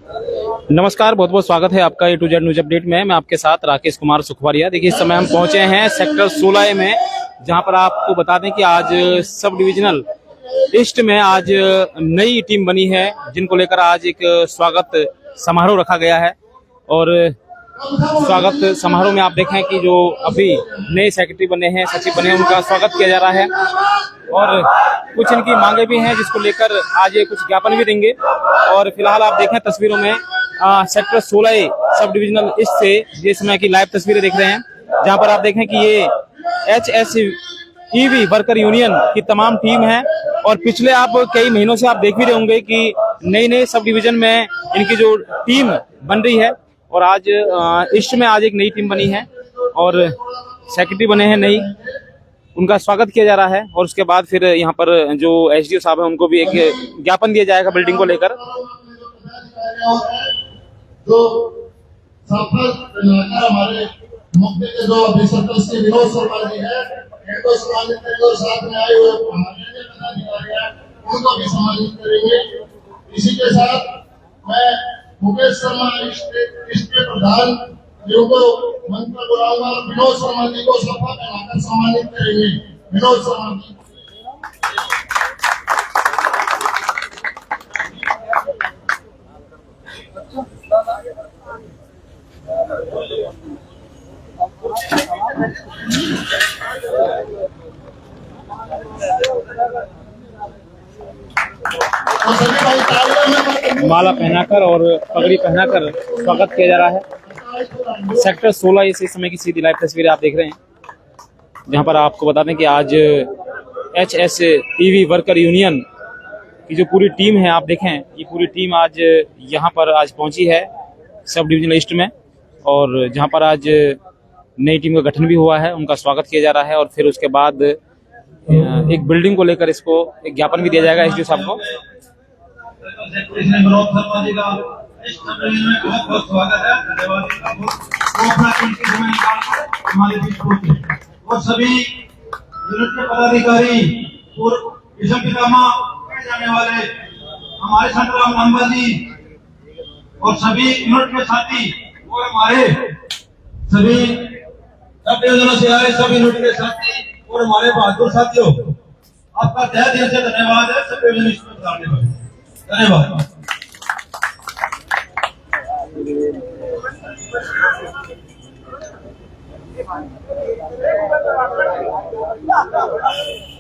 नमस्कार, बहुत बहुत स्वागत है आपका A to Z news update में। मैं आपके साथ राकेश कुमार सुखवारिया। देखिए, इस समय हम पहुंचे हैं सेक्टर 16 में, जहां पर आपको बता दें कि आज सब डिविजनल ईस्ट में आज नई टीम बनी है, जिनको लेकर आज एक स्वागत समारोह रखा गया है। और स्वागत समारोह में आप देखें कि जो अभी नए सेक्रेटरी बने हैं, सचिव बने हैं, उनका स्वागत किया जा रहा है। और कुछ इनकी मांगे भी हैं, जिसको लेकर आज ये कुछ ज्ञापन भी देंगे। और फिलहाल आप देखें तस्वीरों में सेक्टर 16 सब डिविजनल ईस्ट से ये समय की लाइव तस्वीरें देख रहे हैं, जहां पर आप देखें कि ये HSEV वर्कर यूनियन की तमाम टीम है। और पिछले आप कई महीनों से आप देख भी रहे होंगे कि नई नई सब डिवीजन में इनकी जो टीम बन रही है। और आज ईस्ट में आज एक नई टीम बनी है और सेक्रेटरी बने हैं नई, उनका स्वागत किया जा रहा है। और उसके बाद फिर यहाँ पर जो SDO साहब हैं, उनको भी एक ज्ञापन दिया जाएगा बिल्डिंग को लेकर। जो हमारे मुख्य के जो अभिसरपंच विनोद शर्मा जी है, इनको सम्मानित करेंगे। और साथ में आए हुए हमारे पदाधिकारी हैं, उनको भी सम्मानित करेंगे। इसी के साथ मैं मुकेश शर्मा ईस्ट के प्रधान जिनको मंच पर बुलाऊंगा, और विनोद शर्मा जी को सोफा पहनाकर सम्मानित करेंगे। विनोद शर्मा जी। माला पहनाकर और पगड़ी पहनाकर स्वागत किया जा रहा है। सेक्टर 16 इस समय की सीधी लाइव तस्वीरें आप देख रहे हैं, जहां पर आपको बता दें कि आज HSEV वर्कर यूनियन की जो पूरी टीम है, आप देखें ये पूरी टीम आज यहां पर आज पहुंची है सब डिविजनल ईस्ट में। और जहां पर आज नई टीम का गठन भी हुआ है, उनका स्वागत किया जा रहा है। और फिर उसके बाद एक बिल्डिंग को लेकर इसको एक ज्ञापन भी दिया जाएगा SDO साहब को। और सभी यूनिट के पदाधिकारी और जाने वाले हमारे संतराम लांबा जी और सभी यूनिट के साथी और हमारे सभी सब डिविजनों से आए सभी यूनिट के साथी और हमारे बहादुर साथियों, आपका तहे दिल से धन्यवाद है। सब डिविजन धन्यवाद।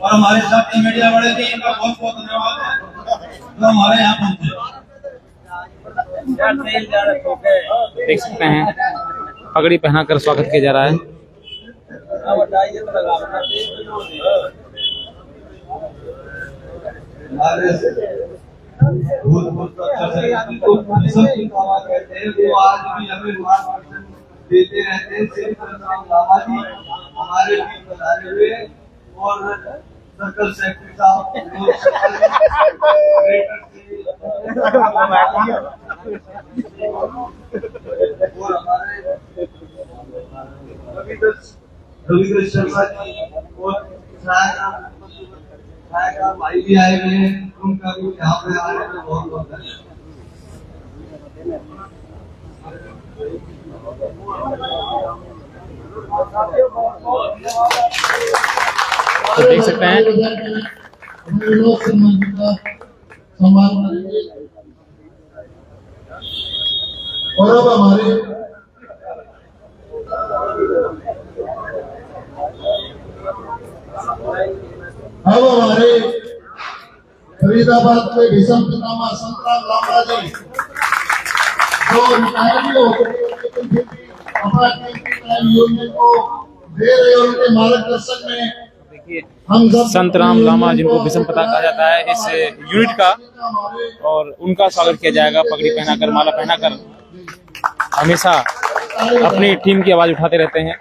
और हमारे साथी मीडिया वाले भी, इनका बहुत बहुत धन्यवाद है जो हमारे यहाँ पहुंचे। देख सकते हैं पगड़ी पहनाकर स्वागत किया जा रहा है। आज भी हमें देते रहते हैं। हमारे भी पधारे हुए और सर्कल सेक्रेटरी साहब और हमारे रविंद्र शर्मा जी और सहायक भाई भी आए हुए हैं, उनका भी यहाँ पे आने में बहुत बहुत धन्यवाद। तो देख सकते हैं विनोद शर्मा जी का सम्मान करेंगे। और अब हमारे फरीदाबाद के भीषम पितामह संतराम लांबा जी जो रिटायर भी हो गए, अपना यूनियन को दे रहे, उनके मार्गदर्शन में हम संतराम लामा, जिनको भीषम पिता कहा जाता है इस यूनिट का, और उनका स्वागत किया जाएगा पगड़ी पहनाकर, माला पहनाकर। हमेशा अपनी टीम की आवाज उठाते रहते हैं।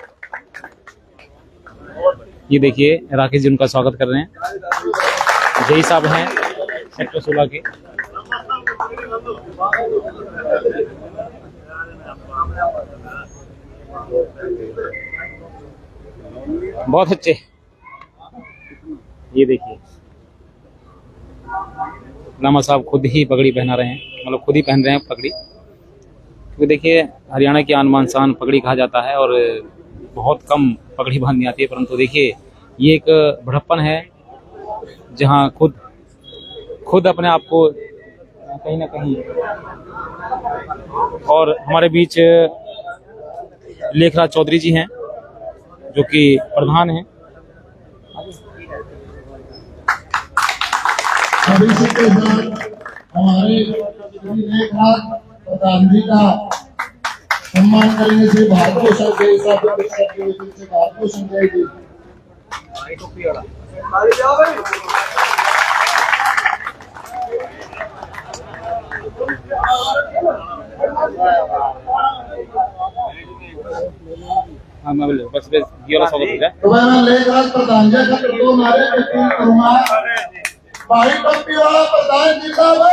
ये देखिए राकेश जी उनका स्वागत कर रहे हैं। जय साहब हैं सेक्टर 16 के। बहुत अच्छे। ये देखिए लामा साहब खुद ही पगड़ी पहना रहे हैं, मतलब खुद ही पहन रहे हैं पगड़ी। क्योंकि देखिए हरियाणा की आन बान शान पगड़ी कहा जाता है और बहुत कम पगड़ी बांधनी आती है, परंतु देखिए ये एक बड़प्पन है जहां खुद अपने आप को कहीं ना कहीं। और हमारे बीच लेखराज चौधरी जी हैं जो कि प्रधान हैं। अब इसी के साथ हमारे लेखराज प्रधान जी का सम्मान करने से भारत को संजय से भारत को संजय जी। हाँ मैं बस ये वाला स्वागत हो जाए। तो मैं लेखराज प्रधान जी का तो नारे यकीन करूंगा। भाई टोपी वाला प्रधान जिंदाबाद,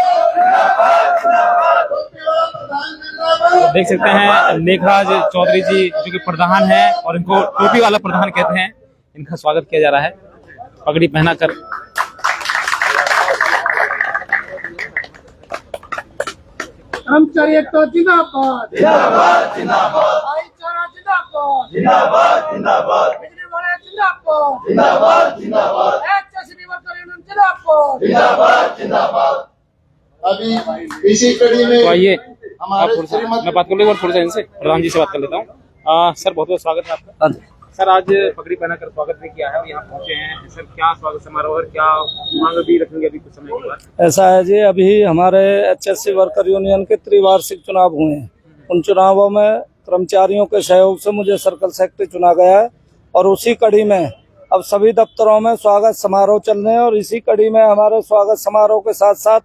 टोपी वाला प्रधान जिंदाबाद। देख सकते हैं लेखराज चौधरी जी जो कि प्रधान है और इनको टोपी वाला प्रधान कहते हैं। इनका स्वागत किया जा रहा है पगड़ी पहनाकर। कर्मचारी एकता जिंदाबाद, जिंदाबाद जिंदाबाद। भाईचारा जिंदाबाद, जिंदाबाद जिंदाबाद। बिजली वाले जिंदाबाद, जिंदाबाद जिंदाबाद। एचएसबी वर्कर यूनियन जिंदाबाद, जिंदाबाद जिंदाबाद। अभी इसी कड़ी में तो आइए हमारे मैं बात कर लूँ थोड़ा सा इनसे, प्रधान जी से बात कर लेता हूँ। सर बहुत बहुत स्वागत है आपका। सर आज पगड़ी पहनाकर स्वागत भी किया है और यहाँ पहुंचे हैं सर, क्या स्वागत समारोह और क्या मांग भी रखेंगे अभी कुछ समय के बाद? ऐसा है जी, अभी हमारे एचएससी वर्कर यूनियन के त्रिवार्षिक चुनाव हुए हैं। उन चुनावों में कर्मचारियों के सहयोग से मुझे सर्कल सेक्रेटरी चुना गया है और उसी कड़ी में अब सभी दफ्तरों में स्वागत समारोह चल रहे हैं। और इसी कड़ी में हमारे स्वागत समारोह के साथ साथ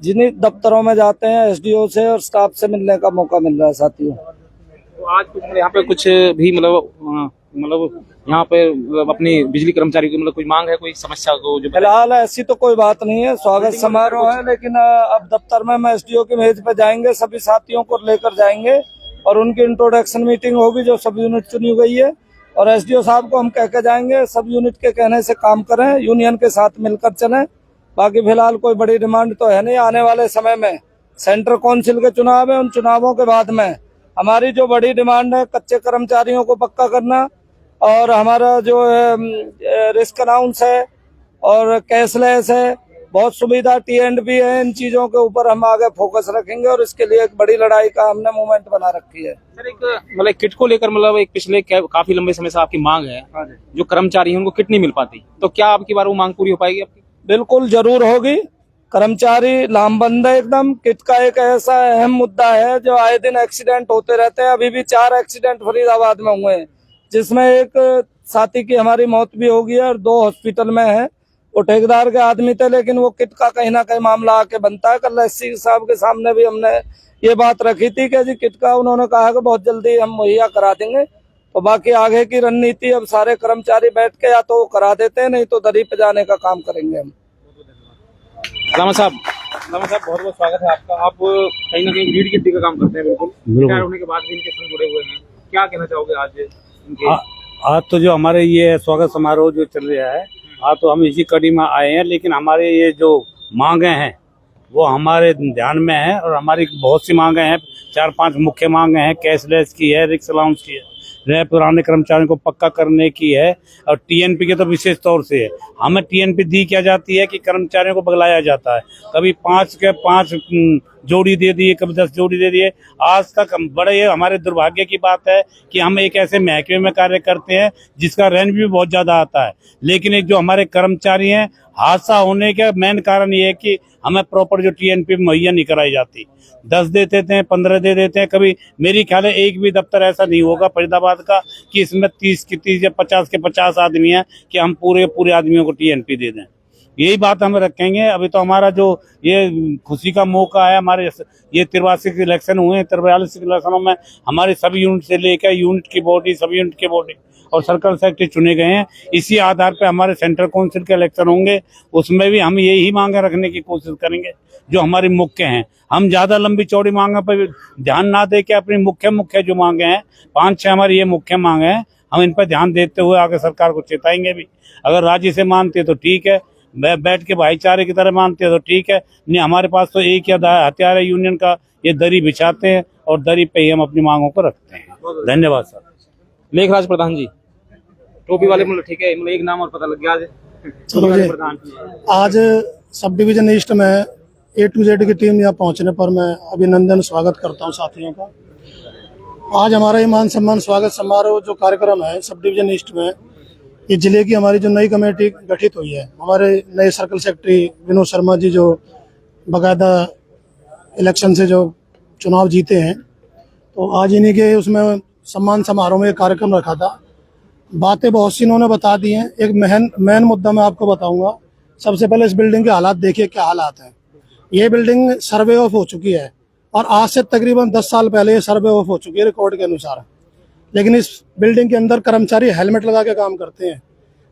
जिन्हीं दफ्तरों में जाते हैं एसडीओ से और स्टाफ से मिलने का मौका मिल रहा है साथियों। तो आज कुछ यहाँ पे कुछ भी मतलब यहाँ पे अपनी बिजली कर्मचारी की कोई मांग है, कोई समस्या को जो फिलहाल ऐसी तो कोई बात नहीं है, स्वागत समारोह है। लेकिन अब दफ्तर में हम एसडीओ की मेज पे जाएंगे, सभी साथियों को लेकर जाएंगे और उनकी इंट्रोडक्शन मीटिंग होगी जो सब यूनिट चुनी गई है। और एसडीओ साहब को हम कह के जाएंगे सब यूनिट के कहने से काम करें, यूनियन के साथ मिलकर चलें। बाकी फिलहाल कोई बड़ी डिमांड तो है नहीं। आने वाले समय में सेंटर काउंसिल के चुनाव है, उन चुनावों के बाद में हमारी जो बड़ी डिमांड है कच्चे कर्मचारियों को पक्का करना और हमारा जो रिस्क अनाउंस है और कैशलेस है, बहुत सुविधा टी&बी है, इन चीजों के ऊपर हम आगे फोकस रखेंगे और इसके लिए एक बड़ी लड़ाई का हमने मूवमेंट बना रखी है। सर एक मतलब किट को लेकर मतलब एक पिछले काफी लंबे समय से आपकी मांग है, जो कर्मचारी हैं उनको किट नहीं मिल पाती, तो क्या आपकी बार वो मांग पूरी हो पाएगी आपकी? बिल्कुल जरूर होगी। कर्मचारी लामबंद है एकदम। किट का एक ऐसा अहम मुद्दा है जो आए दिन एक्सीडेंट होते रहते हैं। अभी भी 4 एक्सीडेंट फरीदाबाद में हुए हैं, जिसमें एक साथी की हमारी मौत भी हो गई है और 2 हॉस्पिटल में है। वो ठेकेदार के आदमी थे, लेकिन वो किट का कहीं ना कहीं मामला आके बनता है। कल एससी साहब के सामने भी हमने ये बात रखी थी कि जी किट का उन्होंने कहा कि बहुत जल्दी हम मुहैया करा देंगे। तो बाकी आगे की रणनीति अब सारे कर्मचारी बैठ के या तो करा देते हैं, नहीं तो दरी पे जाने का काम करेंगे हम। लामा साहब बहुत बहुत स्वागत है आपका। आप कहीं ना कहीं लीड किट्टी का काम करते हैं, बिल्कुल रिटायर होने के बाद भी इनके संग जुड़े हुए हैं, क्या कहना चाहोगे आज इनके? आज तो जो हमारे ये स्वागत समारोह जो चल रहा है, आज तो हम इसी कड़ी में आए हैं। लेकिन हमारे ये जो मांगे हैं वो हमारे ध्यान में है और हमारी बहुत सी मांगे हैं। 4-5 मुख्य मांगे हैं। कैशलेस की है, रिक्स अलाउंस की है, रह पुराने कर्मचारियों को पक्का करने की है और टीएनपी के तो विशेष तौर से है। हमें टीएनपी दी क्या जाती है कि कर्मचारियों को बगलाया जाता है। कभी 5 के 5 जोड़ी दे दिए, कभी 10 जोड़ी दे दिए। आज तक हम बड़े हमारे दुर्भाग्य की बात है कि हम एक ऐसे महकमे में कार्य करते हैं जिसका रेंज भी बहुत ज्यादा आता है, लेकिन एक जो हमारे कर्मचारी हैं, हादसा होने का मेन कारण ये है कि हमें प्रॉपर जो टीएनपी मुहैया नहीं कराई जाती। 10 दे देते हैं, 15 दे देते हैं। कभी मेरी ख्याल है एक भी दफ्तर ऐसा नहीं होगा फरीदाबाद का कि इसमें 30 की 30 या 50 के 50 आदमी हैं कि हम पूरे आदमियों को टीएनपी दे दें। यही बात हम रखेंगे। अभी तो हमारा जो ये खुशी का मौका है, हमारे ये 83 इलेक्शन हुए हैं। 43 इलेक्शनों में हमारे सभी यूनिट से लेकर यूनिट की बॉडी, सभी यूनिट की बॉडी और सर्कल सेक्रेटरी चुने गए हैं। इसी आधार पर हमारे सेंट्रल काउंसिल के इलेक्शन होंगे, उसमें भी हम यही मांगे रखने की कोशिश करेंगे जो हमारी मुख्य हैं। हम ज्यादा लंबी चौड़ी मांगे पर ध्यान ना दे के अपनी मुख्य जो मांगे हैं, 5-6 हमारी ये मुख्य मांगे हैं, हम इन पर ध्यान देते हुए आगे सरकार को चेताएंगे भी। अगर राज्य से मानते तो ठीक है, बैठ के भाईचारे की तरह मानते हैं तो ठीक है, नहीं हमारे पास तो एक या हथियार है यूनियन का, ये दरी बिछाते हैं और दरी पे ही हम अपनी मांगों को रखते हैं। धन्यवाद सर। लेखराज प्रधान जी, टोपी वाले मतलब ठीक है, मतलब एक नाम और पता लग गया आज। चलो जी, प्रधान आज सब डिवीजन ईस्ट में A to Z की टीम यहाँ पहुँचने पर मैं अभिनंदन स्वागत करता हूँ साथियों का। आज हमारा ये मान सम्मान स्वागत समारोह जो कार्यक्रम है सब डिवीजन ईस्ट में, ये जिले की हमारी जो नई कमेटी गठित हुई है, हमारे नए सर्कल सेक्रेटरी विनोद शर्मा जी जो बाकायदा इलेक्शन से जो चुनाव जीते हैं, तो आज इन्हीं के उसमें सम्मान समारोह में एक कार्यक्रम रखा था। बातें बहुत सी इन्होंने बता दी हैं। एक मेन मुद्दा मैं आपको बताऊंगा। सबसे पहले इस बिल्डिंग के हालात देखिए, क्या हालात हैं। ये बिल्डिंग सर्वे ऑफ हो चुकी है और आज से तकरीबन 10 साल पहले ये सर्वे ऑफ हो चुकी है रिकॉर्ड के अनुसार, लेकिन इस बिल्डिंग के अंदर कर्मचारी हेलमेट लगा के काम करते हैं।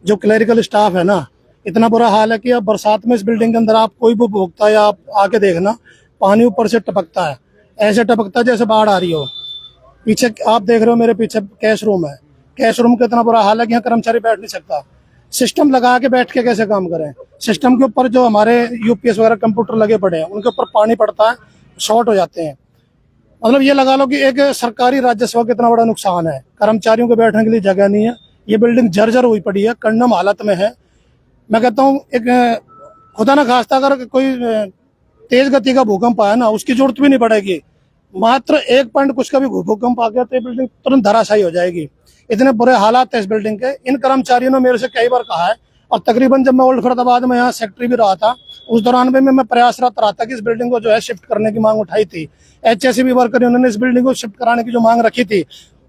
जो क्लरिकल स्टाफ है ना, इतना बुरा हाल है कि अब बरसात में इस बिल्डिंग के अंदर आप कोई भी भोगता या आप आके देखना, पानी ऊपर से टपकता है, ऐसे टपकता है जैसे बाढ़ आ रही हो। पीछे आप देख रहे हो, मेरे पीछे कैश रूम है। कैश रूम का इतना बुरा हाल है कि यहाँ कर्मचारी बैठ नहीं सकता। सिस्टम लगा के बैठ के कैसे काम करें। सिस्टम के ऊपर जो हमारे यूपीएस वगैरह कंप्यूटर लगे पड़े हैं, उनके ऊपर पानी पड़ता है, शॉर्ट हो जाते हैं। मतलब ये लगा लो कि एक सरकारी राजस्व का इतना बड़ा नुकसान है। कर्मचारियों को बैठने के लिए जगह नहीं है। ये बिल्डिंग जर्जर हुई पड़ी है, कंडम हालत में है। मैं कहता हूँ एक खुदा ना खास्ता अगर कोई तेज गति का भूकंप आया ना, उसकी जरूरत भी नहीं पड़ेगी। मात्र 1 पॉइंट कुछ का भी भूकंप आ गया तो ये बिल्डिंग तुरंत धराशायी हो जाएगी। इतने बुरे हालात है इस बिल्डिंग के। इन कर्मचारियों ने मेरे से कई बार कहा है, और तकरीबन जब मैं ओल्ड फरीदाबाद में यहाँ सेक्रेटरी भी रहा था, उस दौरान भी मैं प्रयासरत रहा था कि इस बिल्डिंग को जो है शिफ्ट करने की मांग उठाई थी। HSE वर्कर उन्होंने इस बिल्डिंग को शिफ्ट कराने की जो मांग रखी थी,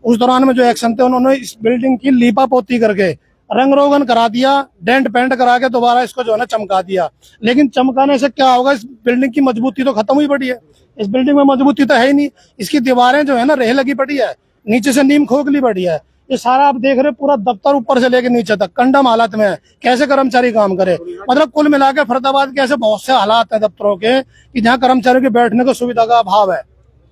उस दौरान में जो एक्शन थे, उन्होंने इस बिल्डिंग की लीपा पोती करके रंग रोगन करा दिया, डेंट पेंट करा के दोबारा इसको जो है ना चमका दिया। लेकिन चमकाने से क्या होगा, इस बिल्डिंग की मजबूती तो खत्म हुई पड़ी है। इस बिल्डिंग में मजबूती तो है ही नहीं। इसकी दीवारें जो है ना रेह लगी पड़ी है, नीचे से नीम खोखली पड़ी है। ये सारा आप देख रहे, पूरा दफ्तर ऊपर से लेकर नीचे तक कंडम हालत में है। कैसे कर्मचारी काम करे। मतलब कुल मिला के फरीदाबाद के ऐसे बहुत से हालात हैं दफ्तरों के कि जहाँ कर्मचारियों के बैठने को सुविधा का अभाव है।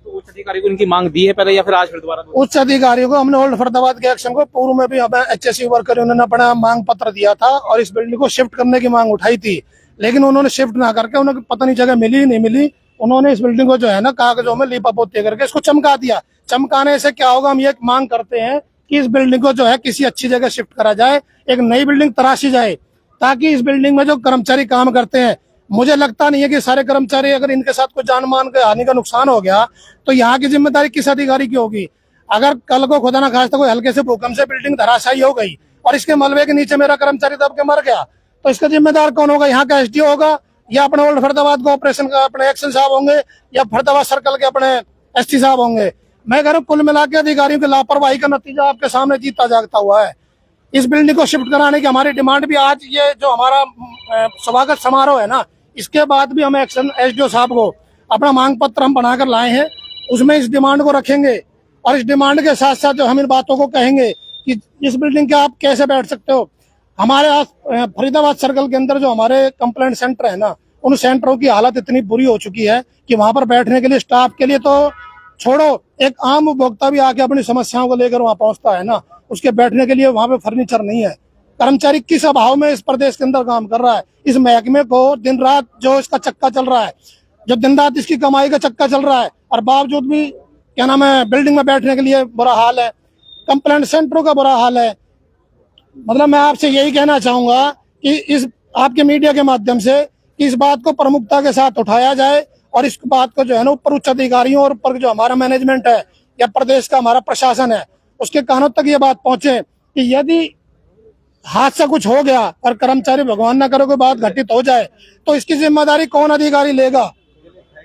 तो उच्च अधिकारी को इनकी मांग दी है पहले या फिर आज फिर दोबारा? उच्च अधिकारियों को हमने ओल्ड फरीदाबाद के एक्शन को पूर्व में भी हमें HSE वर्कर उन्होंने अपना मांग पत्र दिया था और इस बिल्डिंग को शिफ्ट करने की मांग उठाई थी, लेकिन उन्होंने शिफ्ट ना करके, उन्हें पता नहीं जगह मिली नहीं मिली, उन्होंने इस बिल्डिंग को जो है ना कागजों में लीपा पोती करके इसको चमका दिया। चमकाने से क्या होगा, हम ये मांग करते हैं कि इस बिल्डिंग को जो है किसी अच्छी जगह शिफ्ट करा जाए, एक नई बिल्डिंग तराशी जाए, ताकि इस बिल्डिंग में जो कर्मचारी काम करते हैं, मुझे लगता नहीं है कि सारे कर्मचारी, अगर इनके साथ कोई जान मान के हानि का नुकसान हो गया तो यहाँ की जिम्मेदारी किस अधिकारी की होगी। अगर कल को खुदा ना खास्ता कोई हल्के से भूकंप से बिल्डिंग धराशायी हो गई और इसके मलबे के नीचे मेरा कर्मचारी दब के मर गया, तो इसका जिम्मेदार कौन होगा? यहाँ का SDO होगा, या अपने ओल्ड फरीदाबाद को ऑपरेशन का अपने एक्शन साहब होंगे, या फरीदाबाद सर्कल के अपने ST साहब होंगे। मैं कह रहा हूँ कुल मिला के अधिकारियों की लापरवाही का नतीजा आपके सामने जीता जागता हुआ है। इस बिल्डिंग को शिफ्ट कराने की हमारी डिमांड भी, आज ये जो हमारा स्वागत समारोह है ना, इसके बाद भी हम एक्शन SDO साहब को अपना मांग पत्र हम बनाकर लाए हैं, उसमें इस डिमांड को रखेंगे। और इस डिमांड के साथ साथ जो हम इन बातों को कहेंगे कि इस बिल्डिंग के आप कैसे बैठ सकते हो। हमारे फरीदाबाद सर्कल के अंदर जो हमारे कंप्लेंट सेंटर है ना, उन सेंटरों की हालत इतनी बुरी हो चुकी है कि वहां पर बैठने के लिए, स्टाफ के लिए तो छोड़ो, एक आम उपभोक्ता भी आके अपनी समस्याओं को लेकर वहां पहुंचता है ना, उसके बैठने के लिए वहां पे फर्नीचर नहीं है। कर्मचारी किस अभाव में इस प्रदेश के अंदर काम कर रहा है। इस महकमे को दिन रात जो इसका चक्का चल रहा है, जो दिन रात इसकी कमाई का चक्का चल रहा है, और बावजूद भी क्या नाम है, बिल्डिंग में बैठने के लिए बुरा हाल है, कंप्लेंट सेंटरों का बुरा हाल है। मतलब मैं आपसे यही कहना चाहूंगा कि इस आपके मीडिया के माध्यम से कि इस बात को प्रमुखता के साथ उठाया जाए और इस बात को जो है ना ऊपर उच्च अधिकारियों और ऊपर जो हमारा मैनेजमेंट है या प्रदेश का हमारा प्रशासन है, उसके कानों तक ये बात पहुंचे कि यदि हादसा कुछ हो गया और कर्मचारी, भगवान ना करे कोई बात घटित हो जाए, तो इसकी जिम्मेदारी कौन अधिकारी लेगा।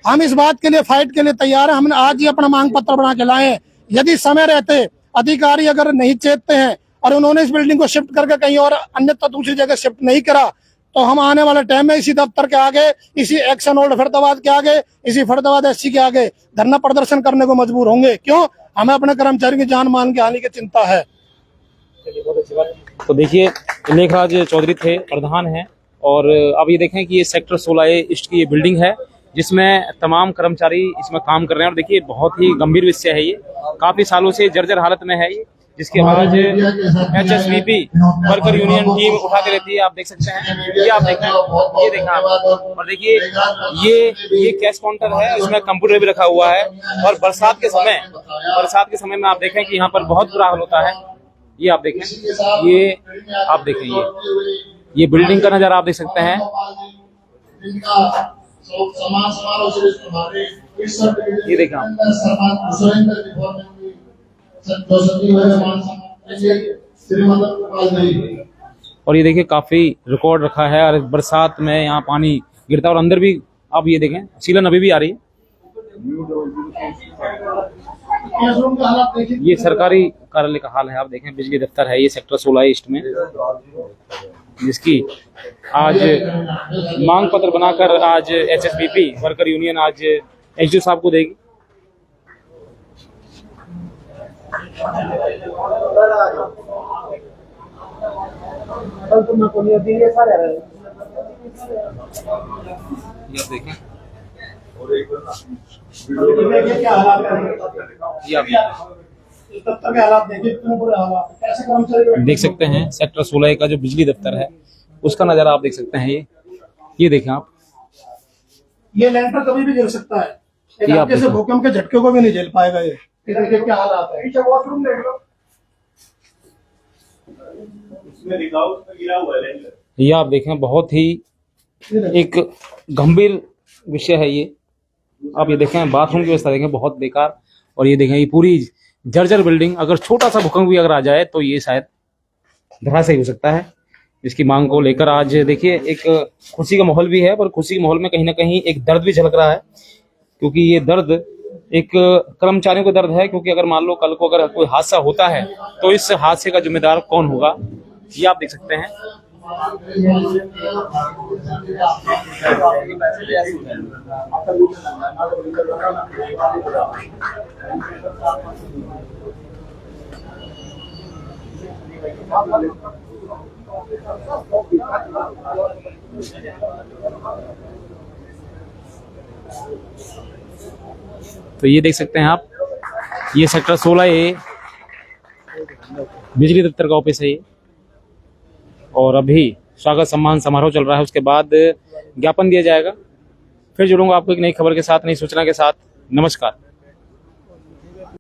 हम इस बात के लिए फाइट के लिए तैयार हैं। हमने आज ही अपना मांग पत्र बना के लाए हैं। यदि समय रहते अधिकारी अगर नहीं चेतते हैं और उन्होंने इस बिल्डिंग को शिफ्ट करके कहीं और अन्यथा दूसरी जगह शिफ्ट नहीं करा, तो हम आने वाले टाइम में इसी दफ्तर के आगे, इसी एक्शन ओल्ड फरीदाबाद के आगे, इसी फरीदाबाद SC के आगे धरना प्रदर्शन करने को मजबूर होंगे। क्यों? हमें अपने कर्मचारी की जान मान की हानि की चिंता है। तो देखिए, लेखराज चौधरी थे, प्रधान हैं, और अब ये देखें कि ये सेक्टर 16A ईस्ट की ये बिल्डिंग है जिसमें तमाम कर्मचारी इसमें काम कर रहे हैं। और देखिए बहुत ही गंभीर विषय है ये, काफी सालों से जर्जर हालत में है ये। जिसकी आवाज HSVP वर्कर यूनियन टीम उठाती रहती है। आप देख सकते हैं, ये आप देखें, ये देखा आप, और देखिए ये कैश काउंटर है, इसमें कंप्यूटर भी रखा हुआ है। और बरसात के समय में आप देखें कि यहाँ पर बहुत बुरा हाल होता है। ये आप देखें, ये बिल्डिंग का नजारा आप देख सकते हैं। ये देखें आप, और ये देखिए काफी रिकॉर्ड रखा है। और बरसात में यहाँ पानी गिरता है और अंदर भी आप ये देखें सीलन अभी भी आ रही है। ये सरकारी कार्यालय का हाल है, आप देखें बिजली दफ्तर है ये सेक्टर 16 ईस्ट में, जिसकी आज मांग पत्र बनाकर आज HSVP वर्कर यूनियन आज HDO साहब को देगी। ये देखें, क्या हालात ये आप देख सकते हैं सेक्टर 16 का जो बिजली दफ्तर है उसका नजारा आप देख सकते हैं। ये देखें आप, ये लेंटर कभी भी गिर सकता है, ये आप जैसे भूकंप के झटके को भी नहीं झेल पाएगा। ये देखिए क्या हालात है। वॉशरूम देख लो, ये आप देखें, बहुत ही एक गंभीर विषय है ये। आप ये देखें बाथरूम की व्यवस्था देखें, बहुत बेकार। और ये देखें ये पूरी जर्जर बिल्डिंग, अगर छोटा सा भूकंप भी अगर आ जाए तो ये शायद धराशायी हो सकता है। इसकी मांग को लेकर आज देखिए एक खुशी का माहौल भी है, पर खुशी के माहौल में कहीं ना कहीं एक दर्द भी झलक रहा है, क्योंकि ये दर्द एक कर्मचारियों का दर्द है। क्योंकि अगर मान लो कल को अगर कोई हादसा होता है तो इस हादसे का जिम्मेदार कौन होगा, ये आप देख सकते हैं। तो ये देख सकते हैं आप, ये सेक्टर 16A बिजली दफ्तर का ऑफिस है ये। और अभी स्वागत सम्मान समारोह चल रहा है, उसके बाद ज्ञापन दिया जाएगा। फिर जुड़ूंगा आपको एक नई खबर के साथ, नई सूचना के साथ। नमस्कार।